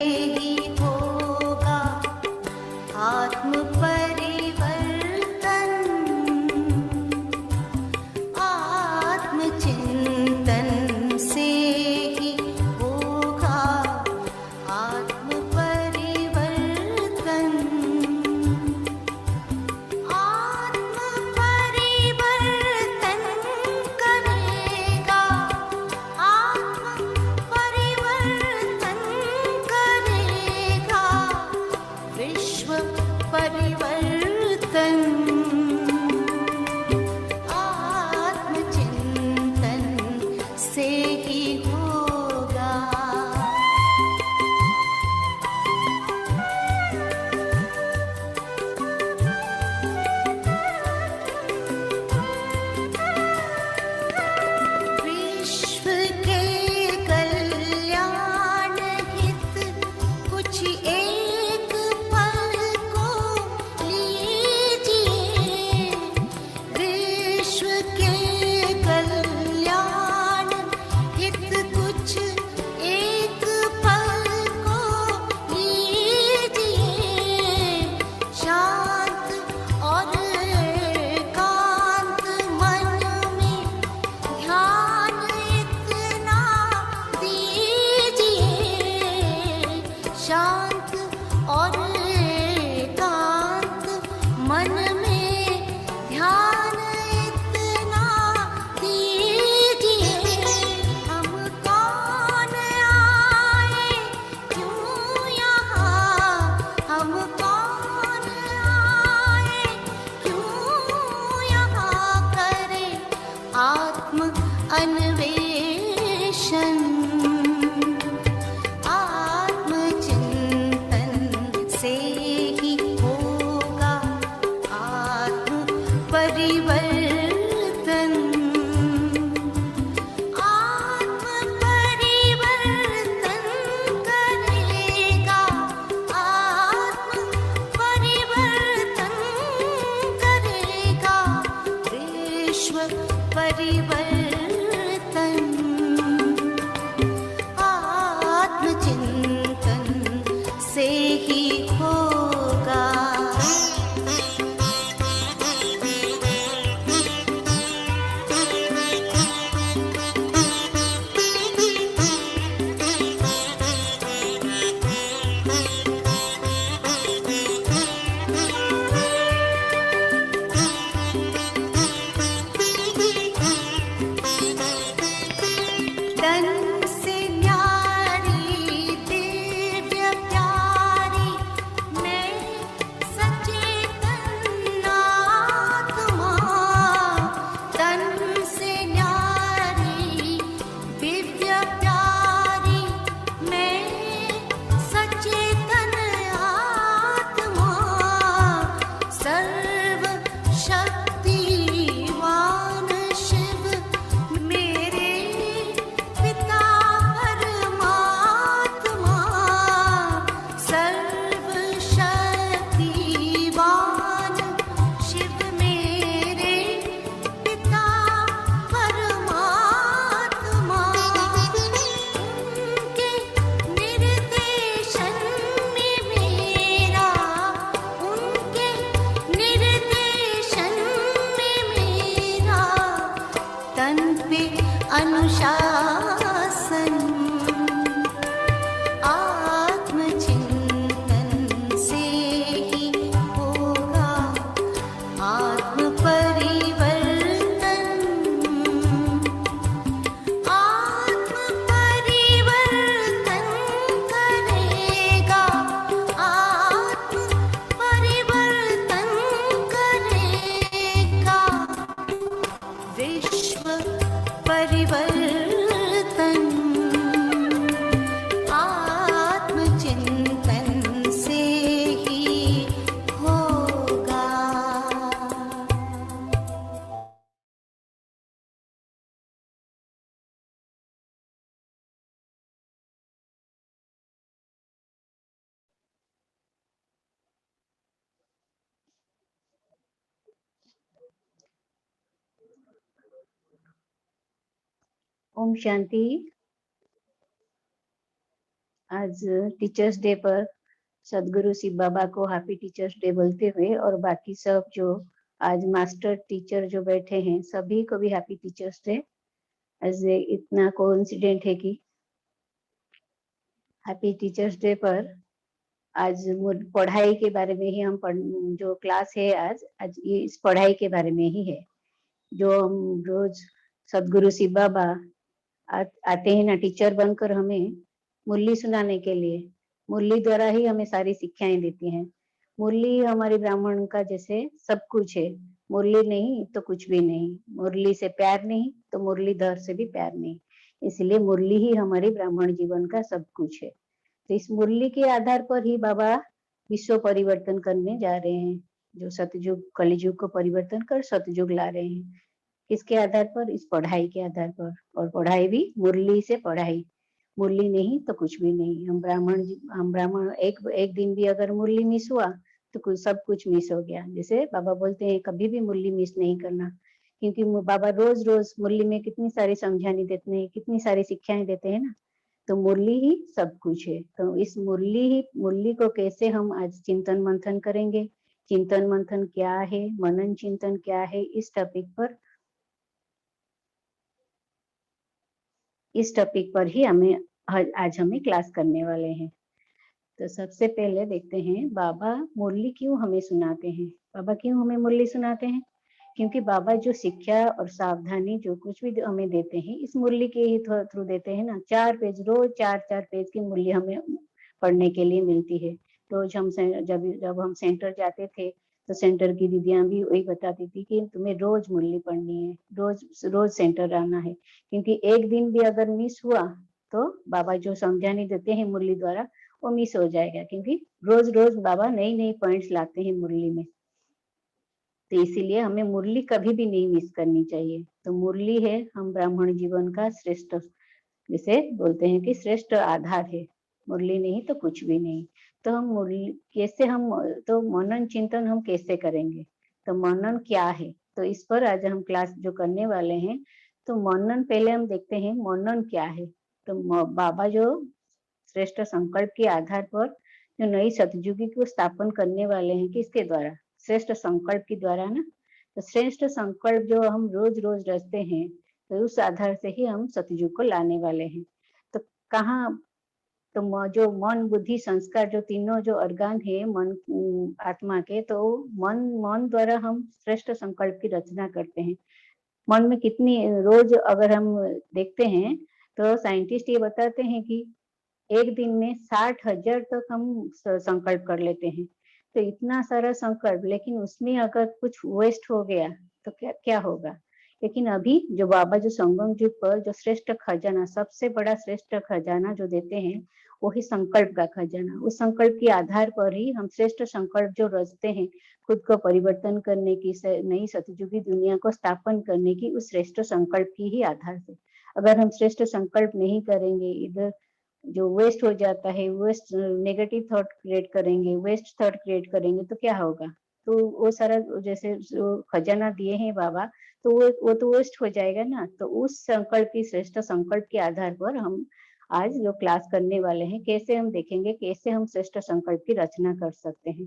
ही होगा आत्म परिवर्तन, आत्मचिंतन से ही होगा आत्म परिवर्तन। आत्म परिवर्तन करेगा, आत्म परिवर्तन करेगा, विश्व परिवर्तन आत्मचिंतन से ही होगा। विश्व के कल्याण हित कुछ एक पल को लीजिए। विश्व के कल्याण हित कुछ एक पल को लीजिए। शांत और एकांत मन में ध्यान इतना दीजिए। शांत और एकांत मन में ध्यान इतना दीजिए। हम कौन आए क्यों यहाँ, हम कौन आए क्यों यहाँ करें आत्म अन्वेषण। आत्मचिंतन से ही होगा आत्म परिवर्तन। आत्म परिवर्तन करेगा, आत्म परिवर्तन करेगा, विश्व परिवर्तन आत्मचिंतन से ही होगा। तन से न्यारी दिव्य प्यारी मैं सचेतन आत्मा। तन से न्यारी दिव्य प्यारी मैं सचेतन आत्मा। सर्व शक्तिवान शिव मेरे पिता परमात्मा। सर्व शक्तिवान शिव मेरे पिता परमात्मा। उनके निर्देशन में मेरा, उनके निर्देशन में मेरा तन पे अनुशासन। आत्मचिंतन से ही होगा आत्म परिवर्तन। आत्म परिवर्तन करेगा, आत्म परिवर्तन करेगा, विश्व परिवर्तन आत्मचिंतन से ही होगा। ओम शांति। आज टीचर्स डे पर सदगुरु शिव बाबा को हैप्पी टीचर्स डे बोलते हुए और बाकी सब जो आज मास्टर टीचर जो बैठे हैं सभी को भी हैप्पी टीचर्स डे। आज इतना कोइंसिडेंट है कि हैप्पी टीचर्स डे पर आज पढ़ाई के बारे में ही हम जो क्लास है आज ये इस पढ़ाई के बारे में ही है। जो हम रोज सदगुरु शिव बाबा आते हैं ना टीचर बनकर हमें मुरली सुनाने के लिए। मुरली द्वारा ही हमें सारी शिक्षाएं देती हैं। मुरली हमारे ब्राह्मण का जैसे सब कुछ है। मुरली नहीं तो कुछ भी नहीं। मुरली से प्यार नहीं तो मुरलीधर से भी प्यार नहीं। इसलिए मुरली ही हमारे ब्राह्मण जीवन का सब कुछ है। तो इस मुरली के आधार पर ही बाबा विश्व परिवर्तन करने जा रहे हैं। जो सतयुग कलियुग को परिवर्तन कर सतयुग ला रहे हैं। किसके आधार पर? इस पढ़ाई के आधार पर। और पढ़ाई भी मुरली से पढ़ाई। मुरली नहीं तो कुछ भी नहीं। हम ब्राह्मण एक दिन भी अगर मुरली मिस हुआ तो सब कुछ मिस हो गया। जैसे बाबा बोलते हैं कभी भी मुरली मिस नहीं करना, क्योंकि बाबा रोज रोज मुरली में कितनी सारी समझानी देते हैं, कितनी सारी शिक्षाएं देते हैं ना। तो मुरली ही सब कुछ है। तो इस मुरली को कैसे हम आज चिंतन मंथन करेंगे। चिंतन मंथन क्या है, मनन चिंतन क्या है, इस टॉपिक पर ही आज हमें क्लास करने वाले हैं। तो सबसे पहले देखते हैं बाबा मुरली क्यों हमें सुनाते हैं। बाबा क्यों हमें मुरली सुनाते हैं? क्योंकि बाबा जो शिक्षा और सावधानी जो कुछ भी हमें देते हैं इस मुरली के ही थ्रू देते हैं ना। 4 पेज रोज 4 पेज की मुरली हमें पढ़ने के लिए मिलती है। रोज हम जब हम सेंटर जाते थे तो सेंटर की दीदियां भी वही बताती थी कि तुम्हें रोज मुरली पढ़नी है, रोज रोज सेंटर आना है। क्योंकि एक दिन भी अगर मिस हुआ तो बाबा जो समझाने देते हैं मुरली द्वारा वो मिस हो जाएगा। क्योंकि रोज रोज बाबा नई नई पॉइंट्स लाते हैं मुरली में। तो इसीलिए हमें मुरली कभी भी नहीं मिस करनी चाहिए। तो मुरली है हम ब्राह्मण जीवन का श्रेष्ठ, जिसे बोलते हैं कि श्रेष्ठ आधार है। मुरली नहीं तो कुछ भी नहीं। तो हम मुरली कैसे हम तो मनन चिंतन हम कैसे करेंगे। तो मनन क्या है, तो इस पर आज हम क्लास जो करने वाले हैं। तो मनन पहले हम देखते हैं मनन क्या है। तो बाबा जो श्रेष्ठ संकल्प के आधार पर जो नई सतयुगी को स्थापन करने वाले हैं, किसके द्वारा? श्रेष्ठ संकल्प के द्वारा ना। तो श्रेष्ठ संकल्प जो हम रोज रोज रचते हैं तो उस आधार से ही हम सतयुग को लाने वाले हैं। तो कहाँ? तो जो मन बुद्धि संस्कार जो तीनों जो organ है मन आत्मा के, तो मन द्वारा हम श्रेष्ठ संकल्प की रचना करते हैं। मन में कितनी रोज अगर हम देखते हैं तो साइंटिस्ट ये बताते हैं कि एक दिन में 60,000 तक हम संकल्प कर लेते हैं। तो इतना सारा संकल्प, लेकिन उसमें अगर कुछ वेस्ट हो गया तो क्या क्या होगा। लेकिन अभी जो बाबा जो संगम युग पर जो श्रेष्ठ खजाना, सबसे बड़ा श्रेष्ठ खजाना जो देते हैं वही संकल्प का खजाना। उस संकल्प के आधार पर ही हम श्रेष्ठ संकल्प जो रचते हैं खुद को परिवर्तन करने की, नई सतयुगी दुनिया को स्थापन करने की, उस श्रेष्ठ संकल्प की ही आधार से। अगर हम श्रेष्ठ संकल्प नहीं करेंगे, इधर जो वेस्ट हो जाता है, वेस्ट नेगेटिव थॉट क्रिएट करेंगे, वेस्ट थॉट क्रिएट करेंगे तो क्या होगा। तो वो सारा जैसे जो खजाना दिए हैं बाबा, तो वो तो वेस्ट हो जाएगा ना। तो उस संकल्प की, श्रेष्ठ संकल्प के आधार पर हम आज जो क्लास करने वाले हैं, कैसे हम देखेंगे कैसे हम श्रेष्ठ संकल्प की रचना कर सकते हैं।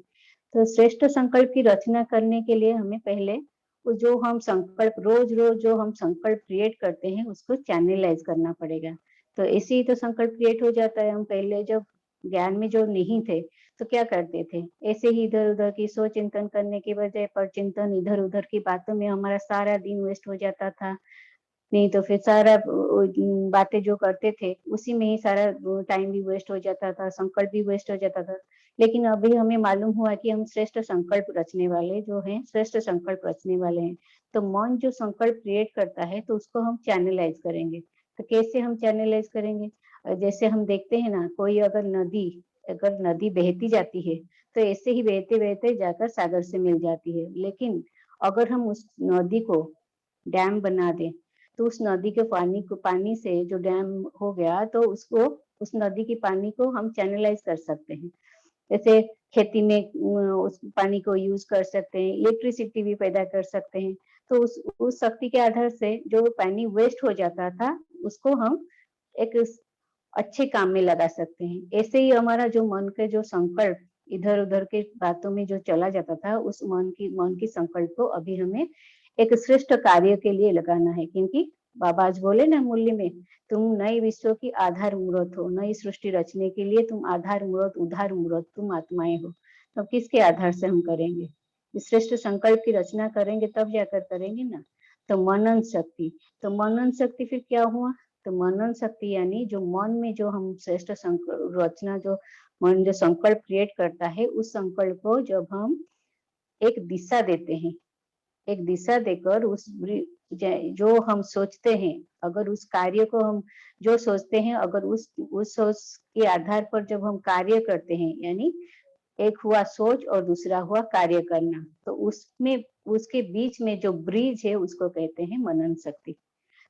तो श्रेष्ठ संकल्प की रचना करने के लिए हमें पहले जो हम संकल्प रोज रोज जो हम संकल्प क्रिएट करते हैं उसको चैनलाइज करना पड़ेगा। तो ऐसे ही तो संकल्प क्रिएट हो जाता है। हम पहले जब ज्ञान में जो नहीं थे तो क्या करते थे, ऐसे ही इधर उधर की सोच चिंतन करने की बजाय पर चिंतन इधर उधर की बातों में हमारा सारा दिन वेस्ट हो जाता था। नहीं तो फिर सारा बातें जो करते थे उसी में ही सारा टाइम भी वेस्ट हो जाता था, संकल्प भी वेस्ट हो जाता था। लेकिन अभी हमें मालूम हुआ कि हम श्रेष्ठ संकल्प रचने वाले जो हैं, श्रेष्ठ संकल्प रचने वाले हैं। तो मन जो संकल्प क्रिएट करता है तो उसको हम चैनलाइज करेंगे। तो कैसे हम चैनलाइज करेंगे? जैसे हम देखते हैं ना, कोई अगर नदी बहती जाती है तो ऐसे ही बहते बहते जाकर सागर से मिल जाती है। लेकिन अगर हम उस नदी को डैम बना दें तो उस नदी के पानी से जो डैम हो गया तो उसको, उस नदी के पानी को हम चैनलाइज कर सकते हैं। जैसे खेती में उस पानी को यूज कर सकते हैं, इलेक्ट्रिसिटी भी पैदा कर सकते हैं। तो उस शक्ति के आधार से जो पानी वेस्ट हो जाता था उसको हम एक अच्छे काम में लगा सकते हैं। ऐसे ही हमारा जो मन के जो संकल्प इधर-उधर के बातों में जो चला जाता था, उस मन की संकल्प को अभी हमें एक श्रेष्ठ कार्य के लिए लगाना है, क्योंकि बाबा आज बोले ना मुरली में, तुम नए विश्व की आधार मूरत हो, नई सृष्टि रचने के लिए तुम आधार मूरत, उद्धार मूरत तुम आत्माएँ हो। तब किसके आधार से हम करेंगे? श्रेष्ठ संकल्प की रचना करेंगे तब जाकर करेंगे ना। तो मनन शक्ति, तो मनन शक्ति फिर क्या हुआ? तो मनन शक्ति यानी जो मन में जो हम श्रेष्ठ रचना जो मन जो संकल्प क्रिएट करता है, उस संकल्प को जब हम एक दिशा देते हैं, एक दिशा देकर जो हम सोचते हैं, अगर उस कार्य को हम जो सोचते हैं, अगर उस सोच के आधार पर जब हम कार्य करते हैं, यानी एक हुआ सोच और दूसरा हुआ कार्य करना, तो उसमें उसके बीच में जो ब्रिज है उसको कहते हैं मनन शक्ति।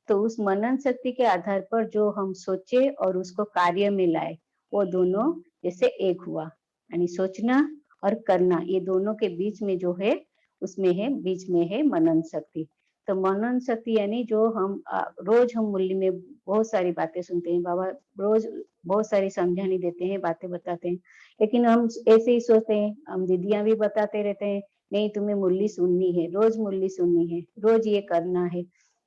तो उस मनन शक्ति के आधार पर जो हम सोचे और उसको कार्य में लाए, वो दोनों जैसे एक हुआ, यानी सोचना और करना, ये दोनों के बीच में जो है, उसमें है, बीच में है मनन शक्ति। तो मनन शक्ति यानी जो हम रोज हम मुरली में बहुत सारी बातें सुनते हैं, बाबा रोज बहुत सारी समझानी देते हैं, बातें बताते हैं, लेकिन हम ऐसे ही सोचते हैं, हम दीदियां भी बताते रहते हैं, नहीं तुम्हें मुरली सुननी है, रोज मुरली सुननी है, रोज ये करना है,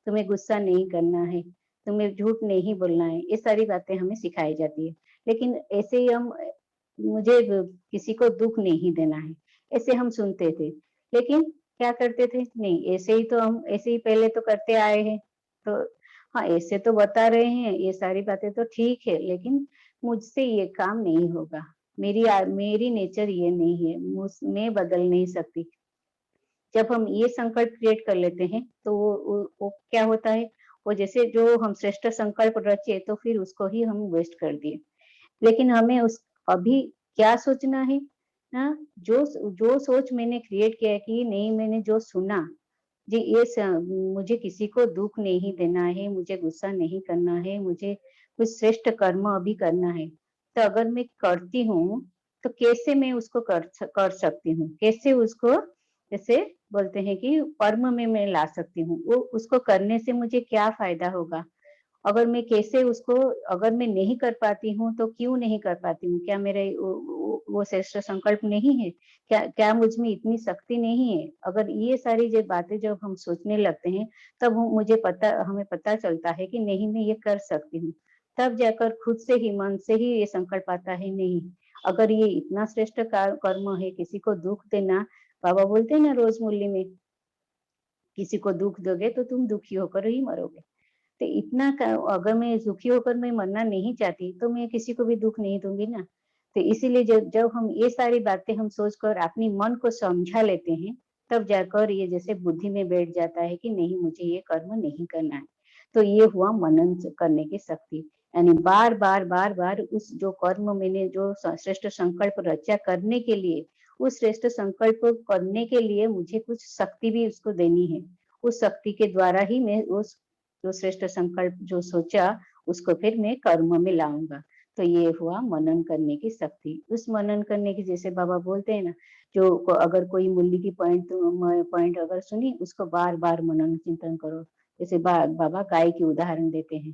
तुम्हें गुस्सा नहीं करना है, तुम्हें झूठ नहीं बोलना है, ये सारी बातें हमें सिखाई जाती है। लेकिन ऐसे ही हम मुझे किसी को दुःख नहीं देना है, ऐसे हम सुनते थे। लेकिन क्या करते थे? नहीं, ऐसे ही तो हम ऐसे ही पहले तो करते आए हैं। तो हाँ, ऐसे तो बता रहे हैं, ये सारी बातें तो ठीक है, लेकिन मुझसे ये काम नहीं होगा। मेरी नेचर ये नहीं है, मैं बदल नहीं सकती। जब हम ये संकल्प क्रिएट कर लेते हैं, तो वो क्या होता है, वो जैसे जो हम श्रेष्ठ संकल्प रचे, तो फिर उसको ही हम वेस्ट कर दिए। लेकिन हमें उस अभी क्या सोचना है ना, जो सोच मैंने क्रिएट किया है कि नहीं, मैंने जो सुना जी, मुझे किसी को दुःख नहीं देना है, मुझे गुस्सा नहीं करना है, मुझे कुछ श्रेष्ठ कर्म अभी करना है। तो अगर मैं करती हूँ, तो कैसे मैं उसको कर सकती हूँ? कैसे उसको जैसे बोलते हैं कि कर्म में मैं ला सकती हूँ? वो उसको करने से मुझे क्या फ़ायदा होगा? अगर मैं कैसे उसको अगर मैं नहीं कर पाती हूँ, तो क्यों नहीं कर पाती हूँ? क्या मेरे वो श्रेष्ठ संकल्प नहीं है? क्या मुझ में इतनी शक्ति नहीं है? अगर ये सारी जो बातें जब हम सोचने लगते हैं, तब हमें पता चलता है कि नहीं, मैं ये कर सकती हूँ। तब जाकर खुद से ही मन से ही ये संकल्प आता है, नहीं, अगर ये इतना श्रेष्ठ कर्म है, किसी को दुःख देना, बाबा बोलते हैं ना रोज़ मुरली में, किसी को दुःख दोगे तो तुम दुखी होकर ही मरोगे। तो इतना अगर मैं सुखी होकर मैं मरना नहीं चाहती, तो मैं किसी को भी दुःख नहीं दूँगी ना। तो इसीलिए जब जब हम ये सारी बातें हम सोचकर अपनी मन को समझा लेते हैं, तब जाकर ये जैसे बुद्धि में बैठ जाता है कि नहीं, मुझे ये कर्म नहीं करना है। तो ये हुआ मनन करने की शक्ति, यानी बार-बार, बार-बार उस जो कर्म मैंने जो श्रेष्ठ संकल्प रचा करने के लिए, उस श्रेष्ठ संकल्प को करने के लिए मुझे कुछ शक्ति भी उसको देनी है। उस शक्ति के द्वारा ही मैं उस जो श्रेष्ठ संकल्प जो सोचा, उसको फिर मैं कर्म में लाऊँगा। तो ये हुआ मनन करने की शक्ति। उस मनन करने की जैसे बाबा बोलते हैं ना, जो अगर कोई मूल्य की पॉइंट अगर सुनी, उसको बार-बार मनन चिंतन करो। जैसे बाबा गाय की उदाहरण देते हैं,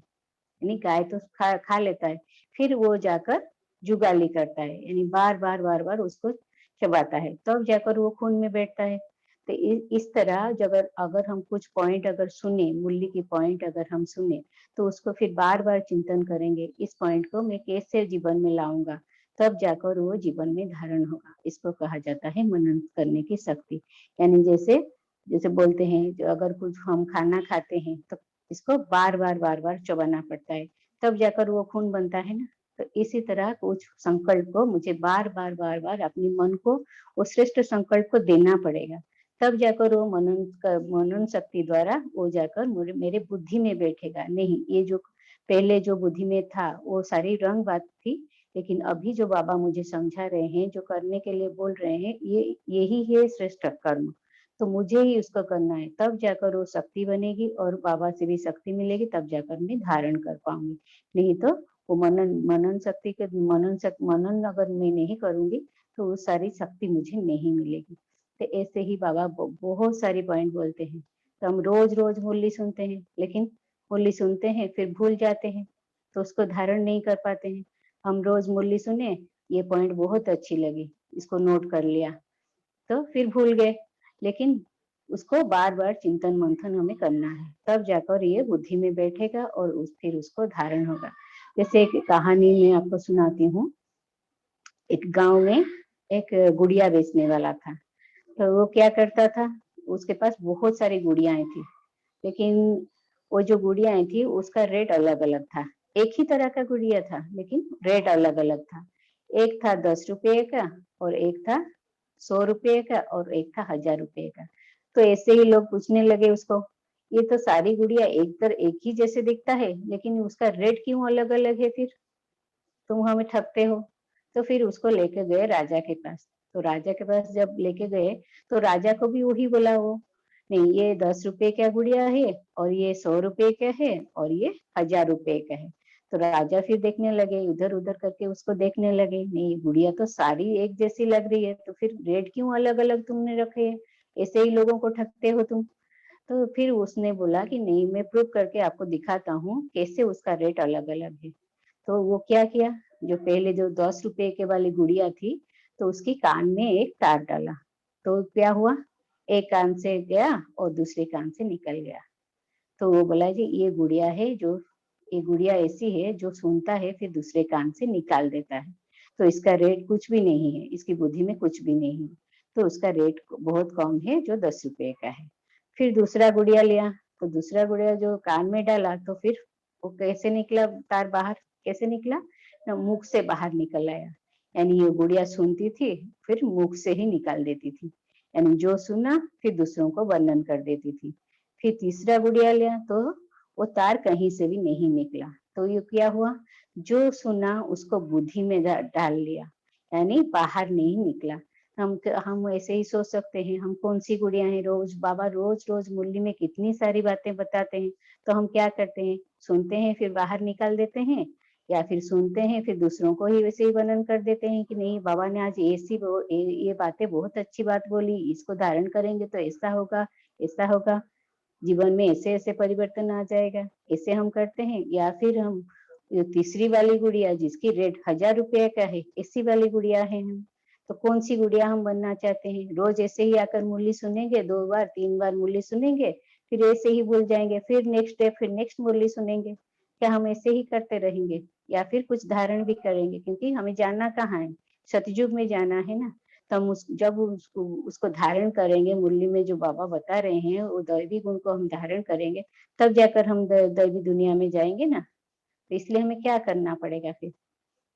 यानी गाय तो खा लेता है, फिर वो जाकर जुगाली करता है, यानी बार-बार, बार-बार उसको चबाता है, तब जाकर वो खून में बैठता है। तो इस तरह अगर अगर हम कुछ पॉइंट अगर सुने, मूल्य की पॉइंट अगर हम सुने, तो उसको फिर बार-बार चिंतन करेंगे, इस पॉइंट को मैं कैसे जीवन में लाऊँगा, तब जाकर वो जीवन में धारण होगा। इसको कहा जाता है मनन करने की शक्ति। यानी जैसे जैसे बोलते हैं, जो अगर कुछ हम खाना खाते हैं, तो इसको बार-बार, बार-बार चबाना पड़ता है, तब जाकर वो खून बनता है ना। तो इसी तरह कुछ संकल्प को मुझे बार-बार, बार-बार अपने मन को वो श्रेष्ठ संकल्प को देना पड़ेगा। तब जाकर वो मनन शक्ति द्वारा वो जाकर मेरे बुद्धि में बैठेगा। नहीं, ये जो पहले जो बुद्धि में था, वो सारी रंग बात थी, लेकिन अभी जो बाबा मुझे समझा रहे हैं, जो करने के लिए बोल रहे हैं, यही है श्रेष्ठ कर्म। तो मुझे ही उसको करना है, तब जाकर वो शक्ति बनेगी और बाबा से भी शक्ति मिलेगी, तब जाकर मैं धारण कर पाऊँगी। नहीं तो वो मनन शक्ति के मनन अगर मैं नहीं करूँगी, तो वो सारी शक्ति मुझे नहीं मिलेगी। तो ऐसे ही बाबा बहुत सारी पॉइंट बोलते हैं। तो हम रोज़-रोज़ मुरली सुनते हैं, लेकिन मुरली सुनते हैं फिर भूल जाते हैं। तो उसको धारण नहीं कर पाते हैं। हम रोज मुरली सुने, ये पॉइंट बहुत अच्छी लगी, इसको नोट कर लिया, तो फिर भूल गए। लेकिन उसको बार बार चिंतन मंथन हमें करना है, तब जाकर ये बुद्धि में बैठेगा और फिर उसको धारण होगा। जैसे एक कहानी मैं आपको सुनाती हूँ। एक गांव में एक गुड़िया बेचने वाला था। तो वो क्या करता था, उसके पास बहुत सारी गुड़ियाएं थी, लेकिन वो जो गुड़ियाएं थी उसका रेट अलग अलग था। एक ही तरह का गुड़िया था लेकिन रेट अलग अलग था। एक था 10 रुपये का, और एक था 100 रुपये का, और एक था 1000 रुपये का। तो ऐसे ही लोग पूछने लगे उसको, ये तो सारी गुड़िया एक ही जैसे दिखता है, लेकिन उसका रेट क्यों अलग अलग है, फिर तुम हमें ठगते हो। तो फिर उसको लेके गए राजा के पास। तो राजा के पास जब लेके गए, तो राजा को भी वही बोला वो, नहीं ये 10 रुपये का गुड़िया है, और ये 100 रुपये का है, और ये 1000 रुपये का है। तो राजा फिर देखने लगे, इधर उधर करके उसको देखने लगे, नहीं गुड़िया तो सारी एक जैसी लग रही है, तो फिर रेट क्यों अलग अलग तुमने रखे है, ऐसे ही लोगों को ठगते हो तुम। तो फिर उसने बोला कि नहीं, मैं प्रूव करके आपको दिखाता हूँ कैसे उसका रेट अलग अलग है। तो वो क्या किया, जो पहले जो 10 रुपये के वाली गुड़िया थी, तो उसकी कान में एक तार डाला। तो क्या हुआ, एक कान से गया और दूसरे कान से निकल गया। तो वो बोला जी ये गुड़िया है, जो ये गुड़िया ऐसी है जो सुनता है फिर दूसरे कान से निकाल देता है, तो इसका रेट कुछ भी नहीं है, इसकी बुद्धि में कुछ भी नहीं है, तो उसका रेट बहुत कम है जो 10 रुपये का है। फिर दूसरा गुड़िया लिया, तो दूसरा गुड़िया जो कान में डाला, तो फिर वो कैसे निकला तार बाहर, कैसे निकला ना, मुख से बाहर निकल आया। यानी ये गुड़िया सुनती थी, फिर मुख से ही निकाल देती थी, यानी जो सुना फिर दूसरों को वर्णन कर देती थी। फिर तीसरा गुड़िया लिया, तो वो तार कहीं से भी नहीं निकला। तो ये क्या हुआ, जो सुना उसको बुद्धि में डाल लिया, यानी बाहर नहीं निकला। हम ऐसे ही सोच सकते हैं, हम कौन सी गुड़िया हैं, रोज बाबा रोज रोज मुरली में कितनी सारी बातें बताते हैं, तो हम क्या करते हैं, सुनते हैं फिर बाहर निकाल देते हैं, या फिर सुनते हैं फिर दूसरों को ही वैसे ही वर्णन कर देते हैं कि नहीं बाबा ने आज ये बातें बहुत अच्छी बात बोली, इसको धारण करेंगे तो ऐसा होगा, ऐसा होगा, जीवन में ऐसे ऐसे परिवर्तन आ जाएगा, ऐसे हम करते हैं। या फिर हम तीसरी वाली गुड़िया जिसकी रेट 1000 रुपये का है, ऐसी वाली गुड़िया है हम। तो कौन सी गुड़िया हम बनना चाहते हैं, रोज ऐसे ही आकर मुरली सुनेंगे, 2 बार 3 बार मुरली सुनेंगे, फिर ऐसे ही भूल जाएंगे, फिर नेक्स्ट डे फिर नेक्स्ट मुरली सुनेंगे, क्या हम ऐसे ही करते रहेंगे, या फिर कुछ धारण भी करेंगे, क्योंकि हमें जाना कहाँ है, सतयुग में जाना है ना। तो हम जब उसको धारण करेंगे, मुरली में जो बाबा बता रहे हैं वो दैवी गुण को हम धारण करेंगे, तब जाकर हम दैवी दुनिया में जाएंगे ना। तो इसलिए हमें क्या करना पड़ेगा, फिर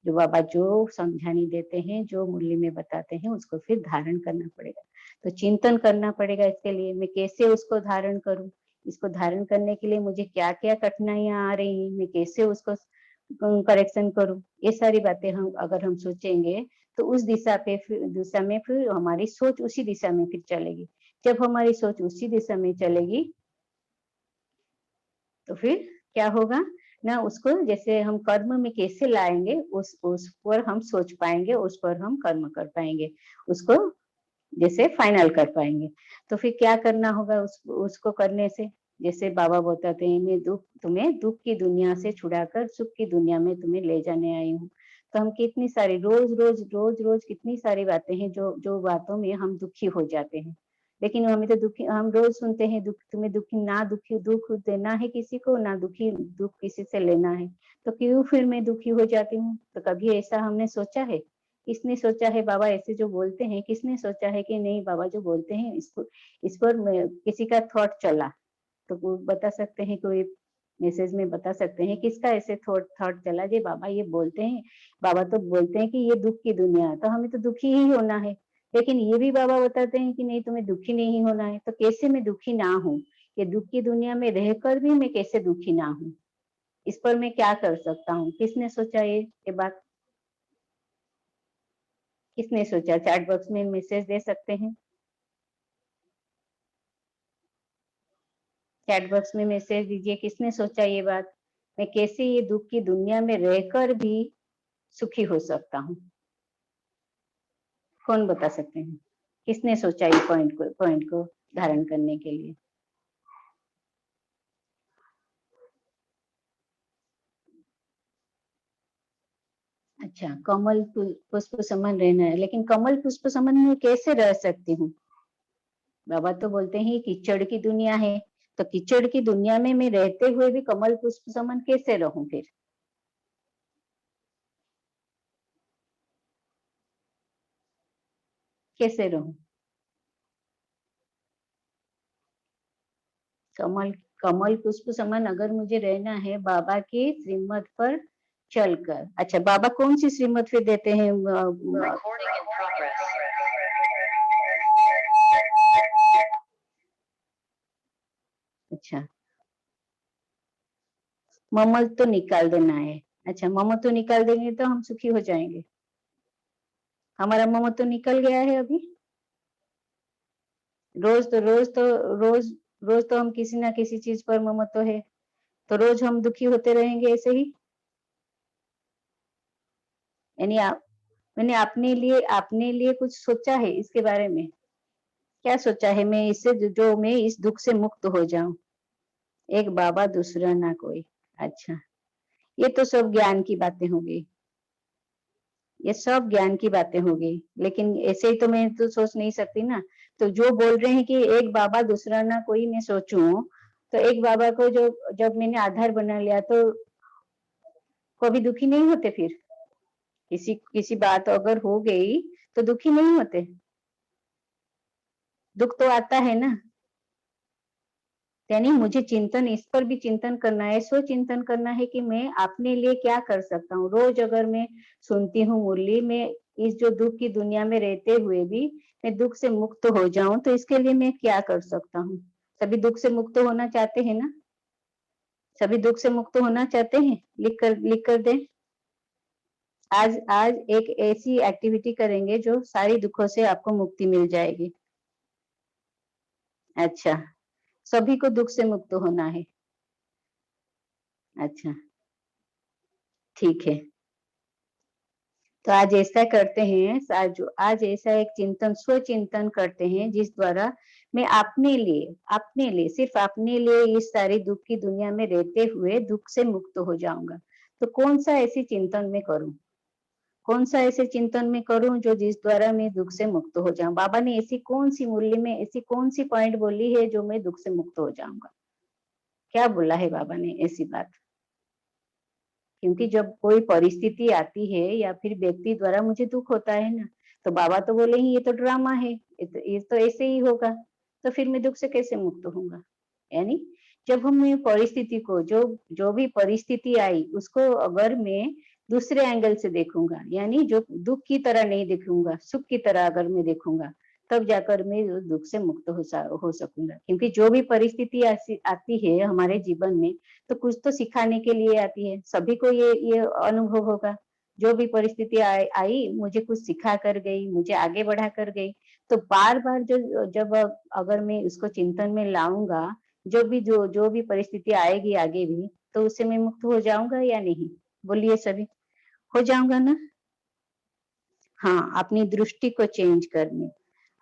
जो बाबा जो समझानी देते हैं, जो मुरली में बताते हैं, उसको फिर धारण करना पड़ेगा। तो चिंतन करना पड़ेगा इसके लिए, मैं कैसे उसको धारण करूं, इसको धारण करने के लिए मुझे क्या क्या कठिनाइयां आ रही हैं, मैं कैसे उसको करेक्शन करूं, ये सारी बातें हम अगर हम सोचेंगे, तो उस दिशा में फिर हमारी सोच उसी दिशा में फिर चलेगी। जब हमारी सोच उसी दिशा में चलेगी, तो फिर क्या होगा ना, उसको जैसे हम कर्म में कैसे लाएंगे, उस पर हम सोच पाएंगे, उस पर हम कर्म कर पाएंगे, उसको जैसे फाइनल कर पाएंगे। तो फिर क्या करना होगा उसको करने से, जैसे बाबा बताते हैं, मैं तुम्हें दुख की दुनिया से छुड़ाकर सुख की दुनिया में तुम्हें ले जाने आई हूँ। तो हम कितनी सारी रोज कितनी सारी बातें हैं जो जो बातों में हम दुखी हो जाते हैं, लेकिन हमें तो दुखी, हम रोज सुनते हैं दुख, तुम्हें दुखी ना, दुखी दुख देना है किसी को ना, दुखी दुख किसी से लेना है, तो क्यों फिर मैं दुखी हो जाती हूँ। तो कभी ऐसा हमने सोचा है, किसने सोचा है, बाबा ऐसे जो बोलते हैं किसने सोचा है कि नहीं बाबा जो बोलते हैं इसको, इस पर किसी का थॉट चला, तो वो बता सकते हैं, कोई मैसेज में बता सकते हैं किसका ऐसे थॉट चला, जी बाबा ये बोलते हैं, बाबा तो बोलते हैं कि ये दुख की दुनिया है, तो हमें तो दुखी ही होना है, लेकिन ये भी बाबा बताते हैं कि नहीं तुम्हें दुखी नहीं होना है, तो कैसे मैं दुखी ना हूँ, ये दुख की दुनिया में रहकर भी मैं कैसे दुखी ना हूँ, इस पर मैं क्या कर सकता हूँ, किसने सोचा ये बात, किसने सोचा, चैट बॉक्स में मैसेज दे सकते हैं, चैट बॉक्स में मैसेज दीजिए, किसने सोचा ये बात, मैं कैसे ये दुख की दुनिया में रहकर भी सुखी हो सकता हूँ, कौन बता सकते हैं, किसने सोचा ये पॉइंट को धारण करने के लिए। अच्छा, कमल पुष्प समान रहना है, लेकिन कमल पुष्प समान मैं कैसे रह सकती हूँ? बाबा तो बोलते हैं कीचड़ की दुनिया है, तो कीचड़ की दुनिया में मैं रहते हुए भी कमल पुष्प समान कैसे रहूं फिर? कैसे रहूं? कमल कमल पुष्प समान अगर मुझे रहना है बाबा की श्रीमत पर चलकर। अच्छा, बाबा कौन सी श्रीमत पे देते हैं? अच्छा, ममल तो निकाल देना है। अच्छा, ममल तो निकाल देंगे तो हम सुखी हो जाएंगे। हमारा ममल तो निकल गया है अभी। रोज रोज तो हम किसी ना किसी चीज पर ममत्व तो है, तो रोज हम दुखी होते रहेंगे ऐसे ही। यानी आप मैंने अपने लिए कुछ सोचा है इसके बारे में? क्या सोचा है मैं इससे जो मैं इस दुख से मुक्त हो जाऊं? एक बाबा दूसरा ना कोई। अच्छा, ये तो सब ज्ञान की बातें होगी। ये सब ज्ञान की बातें होगी, लेकिन ऐसे ही तो मैं तो सोच नहीं सकती ना। तो जो बोल रहे हैं कि एक बाबा दूसरा ना कोई मैं सोचूं, तो एक बाबा को जो जब मैंने आधार बना लिया तो कभी दुखी नहीं होते फिर? किसी किसी बात अगर हो गई तो दुखी नहीं होते? दुख तो आता है ना। यानी मुझे चिंतन इस पर भी चिंतन करना है, स्व चिंतन करना है कि मैं अपने लिए क्या कर सकता हूँ। रोज अगर मैं सुनती हूँ मुरली में, इस जो दुख की दुनिया में रहते हुए भी मैं दुख से मुक्त हो जाऊं, तो इसके लिए मैं क्या कर सकता हूँ? सभी दुख से मुक्त होना चाहते हैं ना? सभी दुख से मुक्त होना चाहते हैं? लिख कर दें। आज आज एक ऐसी एक्टिविटी करेंगे जो सारी दुखों से आपको मुक्ति मिल जाएगी। अच्छा, सभी को दुख से मुक्त होना है। अच्छा, ठीक है। तो आज ऐसा करते हैं, आज ऐसा एक चिंतन स्व चिंतन करते हैं जिस द्वारा मैं अपने लिए सिर्फ अपने लिए इस सारी दुख की दुनिया में रहते हुए दुख से मुक्त हो जाऊंगा। तो कौन सा ऐसी चिंतन में करूं? कौन सा ऐसे चिंतन में करूं जो जिस द्वारा मैं दुख से मुक्त हो जाऊं? बाबा ने ऐसी कौन सी मूल्य में ऐसी कौन सी पॉइंट बोली है जो मैं दुख से मुक्त हो जाऊंगा? क्या बोला है बाबा ने ऐसी बात? क्योंकि जब कोई परिस्थिति आती है या फिर व्यक्ति द्वारा मुझे दुख होता है ना, तो बाबा तो बोलेंगे ये तो ड्रामा है, ये तो ऐसे ही होगा, तो फिर मैं दुख से कैसे मुक्त होऊंगा? यानी जब हम ये परिस्थिति को जो जो भी परिस्थिति आई उसको अगर मैं दूसरे एंगल से देखूंगा, यानी जो दुख की तरह नहीं देखूंगा, सुख की तरह अगर मैं देखूंगा, तब जाकर मैं उस दुख से मुक्त हो सकूंगा। क्योंकि जो भी परिस्थिति आती है हमारे जीवन में, तो कुछ तो सिखाने के लिए आती है। सभी को ये अनुभव होगा। जो भी परिस्थिति आई मुझे कुछ सिखा कर गई, मुझे आगे बढ़ा कर गई। तो बार-बार जो जब अगर मैं उसको चिंतन में लाऊँगा, जो भी परिस्थिति आएगी आगे भी, तो उससे मैं मुक्त हो जाऊँगा या नहीं? बोलिए सभी, हो जाऊँगा ना? हाँ, अपनी दृष्टि को चेंज करनी।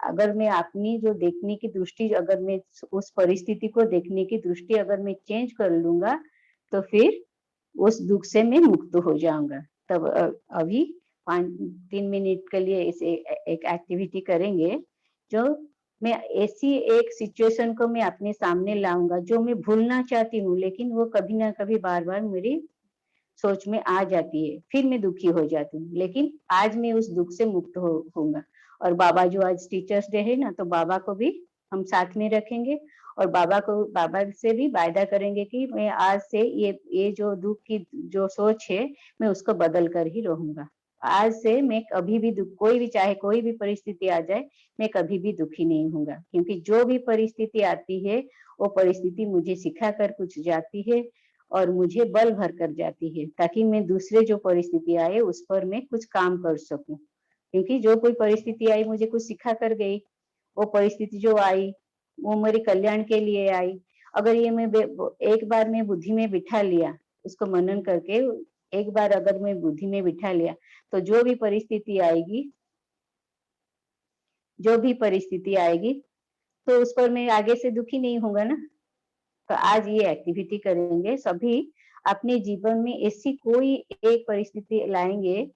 अगर मैं अपनी जो देखने की दृष्टि, अगर मैं उस परिस्थिति को देखने की दृष्टि अगर मैं चेंज कर लूँगा, तो फिर उस दुःख से मैं मुक्त हो जाऊँगा। तब अभी 3 मिनट के लिए इसे एक एक्टिविटी करेंगे, जो मैं ऐसी एक सिचुएशन को मैं अपने सामने लाऊँगा, जो मैं भूलना चाहती हूँ, लेकिन वो कभी न कभी बार-बार मेरी सोच में आ जाती है, फिर मैं दुखी हो जाती हूँ। लेकिन आज मैं उस दुःख से मुक्त होऊँगा। और बाबा जो आज टीचर्स डे है ना, तो बाबा को भी हम साथ में रखेंगे और बाबा से भी वायदा करेंगे कि मैं आज से ये जो दुःख की जो सोच है, मैं उसको बदल कर ही रहूँगा। आज से मैं कभी भी कोई भी चाहे कोई भी परिस्थिति आ जाए, मैं कभी भी दुखी नहीं होऊँगा। क्योंकि जो भी परिस्थिति आती है, वो परिस्थिति मुझे सिखा कर कुछ जाती है और मुझे बल भर कर जाती है, ताकि मैं दूसरे जो परिस्थिति आए उस पर मैं कुछ काम कर सकूं। क्योंकि जो कोई परिस्थिति आई मुझे कुछ सिखा कर गई, वो परिस्थिति जो आई वो मेरे कल्याण के लिए आई। अगर ये मैं एक बार मैं बुद्धि में बिठा लिया, उसको मनन करके एक बार अगर मैं बुद्धि में बिठा लिया, तो जो भी परिस्थिति आएगी, तो उस पर मैं आगे से दुखी नहीं होऊंगा ना। तो आज ये एक्टिविटी करेंगे, सभी अपने जीवन में ऐसी कोई एक परिस्थिति लाएंगे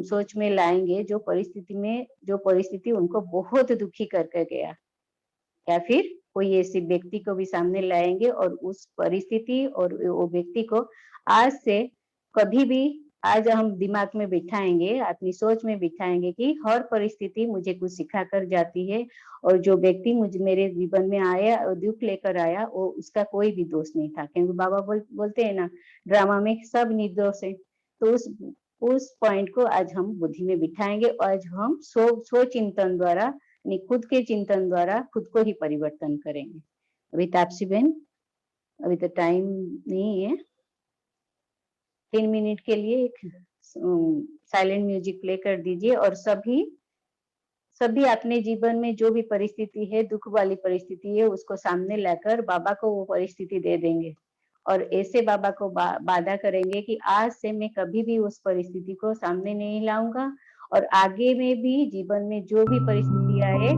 सोच में लाएंगे जो परिस्थिति उनको बहुत दुखी करके गया, या फिर कोई ऐसी व्यक्ति को भी सामने लाएंगे और उस परिस्थिति और वो व्यक्ति को आज से कभी भी आज हम दिमाग में बिठाएंगे, अपनी सोच में बिठाएंगे कि हर परिस्थिति मुझे कुछ सिखा कर जाती है और जो व्यक्ति मुझे मेरे जीवन में आया और दुख लेकर आया वो उसका कोई भी दोष नहीं था, क्योंकि बाबा बोलते हैं ना, ड्रामा में सब निर्दोष है। तो उस पॉइंट को आज हम बुद्धि में बिठाएंगे और आज हम सो चिंतन द्वारा यानी खुद के चिंतन द्वारा खुद को ही परिवर्तन करेंगे। अभी तापसी बहन, अभी तो टाइम नहीं है, 3 मिनट के लिए एक साइलेंट म्यूजिक प्ले कर दीजिए और सभी अपने जीवन में जो भी परिस्थिति है, दुख वाली परिस्थिति है, उसको सामने लाकर बाबा को वो परिस्थिति दे देंगे और ऐसे बाबा को वादा करेंगे कि आज से मैं कभी भी उस परिस्थिति को सामने नहीं लाऊंगा और आगे में भी जीवन में जो भी परिस्थिति आए,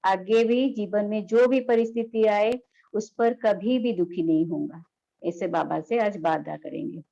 आगे भी जीवन में जो भी परिस्थिति आए उस पर कभी भी दुखी नहीं होऊंगा। ऐसे बाबा से आज वादा करेंगे।